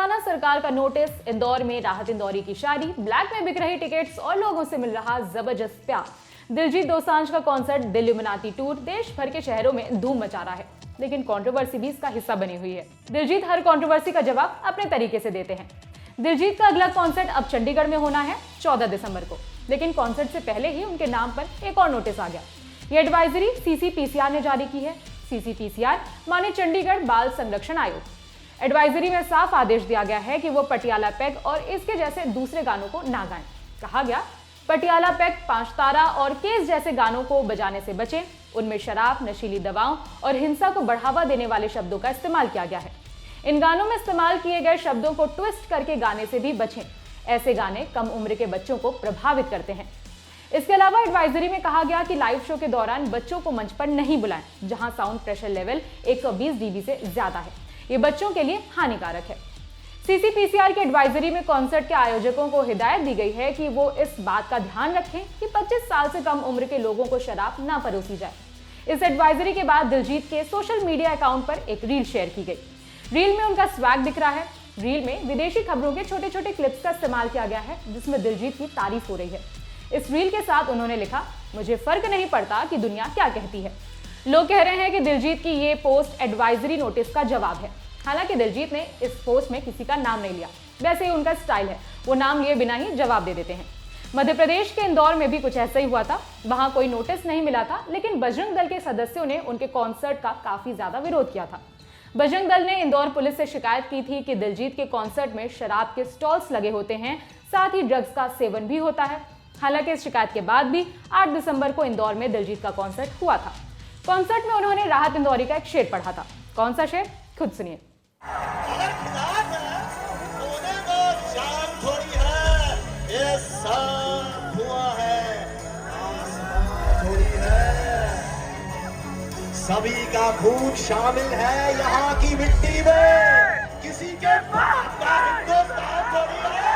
तेलंगाना सरकार का नोटिस, इंदौर में राहत इंदौरी की शायरी, ब्लैक में बिक रही टिकट्स और लोगों से मिल रहा जबरदस्त प्यार। दिलजीत दोसांझ का कॉन्सर्ट दिल इल्यूमिनाती टूर देश भर के शहरों में धूम मचा रहा है, लेकिन कंट्रोवर्सी भी इसका हिस्सा बनी हुई है। दिलजीत हर कंट्रोवर्सी का जवाब अपने तरीके से देते हैं। दिलजीत का अगला कॉन्सर्ट अब चंडीगढ़ में होना है 14 दिसंबर को, लेकिन कॉन्सर्ट से पहले ही उनके नाम पर एक और नोटिस आ गया। ये एडवाइजरी CCPCR ने जारी की है। CCPCR माने चंडीगढ़ बाल संरक्षण आयोग। एडवाइजरी में साफ आदेश दिया गया है कि वो पटियाला पैग और इसके जैसे दूसरे गानों को ना गाएं। कहा गया, पटियाला पैग, 5 तारा और केस जैसे गानों को बजाने से बचें। उनमें शराब, नशीली दवाओं और हिंसा को बढ़ावा देने वाले शब्दों का इस्तेमाल किया गया है। इन गानों में इस्तेमाल किए गए शब्दों को ट्विस्ट करके गाने से भी बचें। ऐसे गाने कम उम्र के बच्चों को प्रभावित करते हैं। इसके अलावा एडवाइजरी में कहा गया कि लाइव शो के दौरान बच्चों को मंच पर नहीं बुलाएं, जहां साउंड प्रेशर लेवल 120 dB से ज्यादा है। ये बच्चों के लिए हानिकारक है। CCPCR की एडवाइजरी में कॉन्सर्ट के आयोजकों को हिदायत दी गई है कि वो इस बात का ध्यान रखें कि 25 साल से कम उम्र के लोगों को शराब ना परोसी जाए। इस एडवाइजरी के बाद दिलजीत के सोशल मीडिया अकाउंट पर एक रील शेयर की गई। रील में उनका स्वैग दिख रहा है। रील में विदेशी खबरों के छोटे छोटे क्लिप्स का इस्तेमाल किया गया है, जिसमें दिलजीत की तारीफ हो रही है। इस रील के साथ उन्होंने लिखा, मुझे फर्क नहीं पड़ता कि दुनिया क्या कहती है। लोग कह रहे हैं कि दिलजीत की ये पोस्ट एडवाइजरी नोटिस का जवाब है। हालांकि दिलजीत ने इस पोस्ट में किसी का नाम नहीं लिया, वैसे ही उनका स्टाइल है, वो नाम लिए बिना ही जवाब दे देते हैं। मध्य प्रदेश के इंदौर में भी कुछ ऐसा ही हुआ था। वहां कोई नोटिस नहीं मिला था, लेकिन बजरंग दल के सदस्यों ने उनके कॉन्सर्ट का काफी ज्यादा विरोध किया था। बजरंग दल ने इंदौर पुलिस से शिकायत की थी कि दिलजीत के कॉन्सर्ट में शराब के स्टॉल्स लगे होते हैं, साथ ही ड्रग्स का सेवन भी होता है। हालांकि इस शिकायत के बाद भी 8 दिसंबर को इंदौर में दिलजीत का कॉन्सर्ट हुआ था। कॉन्सर्ट में उन्होंने राहत इंदौरी का एक शेर पढ़ा था। कौन सा शेर, खुद सुनिए। सभी का खून शामिल है यहाँ की मिट्टी में, किसी के पास का हिंदुस्तान थोड़ी है।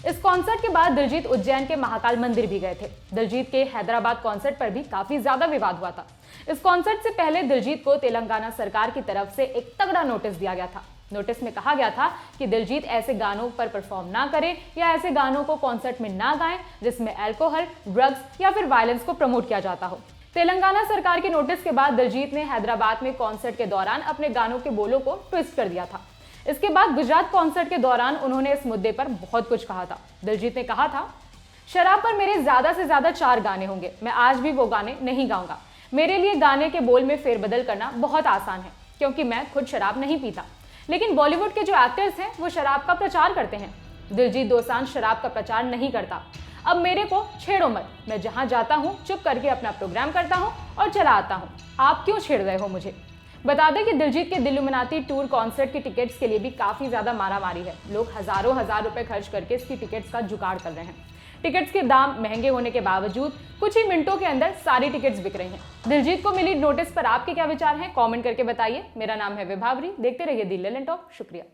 इस कॉन्सर्ट के बाद दिलजीत उज्जैन के महाकाल मंदिर भी गए थे। दिलजीत के हैदराबाद कॉन्सर्ट पर भी काफी ज्यादा विवाद हुआ था। इस कॉन्सर्ट से पहले दिलजीत को तेलंगाना सरकार की तरफ से एक तगड़ा नोटिस दिया गया था। नोटिस में कहा गया था कि दिलजीत ऐसे गानों पर परफॉर्म ना करें या ऐसे गानों को कॉन्सर्ट में ना गाएं जिसमें अल्कोहल, ड्रग्स या फिर वायलेंस को प्रमोट किया जाता हो। तेलंगाना सरकार के नोटिस के बाद दिलजीत ने हैदराबाद में कॉन्सर्ट के दौरान अपने गानों के बोलों को ट्विस्ट कर दिया था। इसके बाद गुजरात कॉन्सर्ट के दौरान उन्होंने इस मुद्दे पर बहुत कुछ कहा था। दिलजीत ने कहा था, शराब पर मेरे ज्यादा से ज्यादा 4 गाने होंगे, मैं आज भी वो गाने नहीं गाऊंगा। मेरे लिए गाने के बोल में फेरबदल करना बहुत आसान है, क्योंकि मैं खुद शराब नहीं पीता, लेकिन बॉलीवुड के जो एक्टर्स हैं वो शराब का प्रचार करते हैं। दिलजीत दोसांझ शराब का प्रचार नहीं करता। अब मेरे को छेड़ो मत, मैं जहां जाता हूं चुप करके अपना प्रोग्राम करता हूं और चला आता हूं। आप क्यों छेड़ रहे हो मुझे। बता दें कि दिलजीत के दिल इल्यूमिनाती टूर कॉन्सर्ट की टिकट्स के लिए भी काफी ज्यादा मारामारी है। लोग हजारों रुपए खर्च करके इसकी टिकट्स का जुगाड़ कर रहे हैं। टिकट्स के दाम महंगे होने के बावजूद कुछ ही मिनटों के अंदर सारी टिकट्स बिक रही हैं। दिलजीत को मिली नोटिस पर आपके क्या विचार हैं, कमेंट करके बताइए। मेरा नाम है विभावरी, देखते रहिए दी लेलन टॉक। शुक्रिया।